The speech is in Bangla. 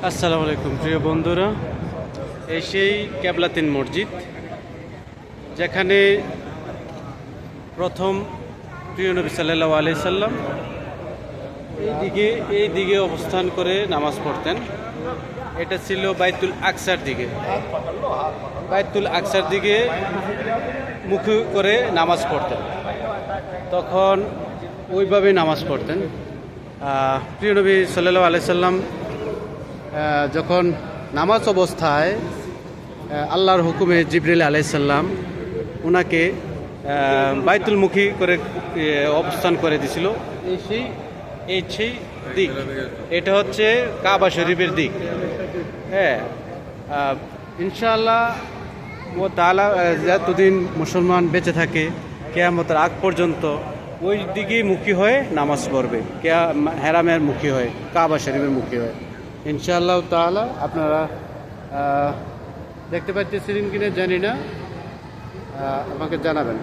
আসসালামু আলাইকুম প্রিয় বন্ধুরা, এই সেই কেবলাতিন মসজিদ, যেখানে প্রথম প্রিয় নবী সাল্লাল্লাহু আলাইহি সাল্লাম এই দিকে অবস্থান করে নামাজ পড়তেন। এটা ছিল বাইতুল আকসার দিকে, বাইতুল আকসার দিকে মুখ করে নামাজ পড়তেন। তখন ওইভাবে নামাজ পড়তেন। প্রিয় নবী সাল্লাল্লাহু আলাইহি সাল্লাম যখন নামাজ অবস্থায় আল্লাহর হুকুমে জিবরিল আলাইহিস সালাম ওনাকে বাইতুলমুখী করে অবস্থান করে দিছিল। এই সেই দিক, এটা হচ্ছে কাবা শরীফের দিক। হ্যাঁ, ইনশাআল্লাহ ও তাআলা যতদিন মুসলমান বেঁচে থাকে কিয়ামতের আগ পর্যন্ত ওই দিকেই মুখী হয়ে নামাজ পড়বে, হেরামের মুখী হয়ে, কাবা শরীফের মুখী হয়ে। ইনশাআল্লাহ তাআলা আপনারা দেখতে পাচ্ছেন কিনা জানি না, আমাকে জানাবেন।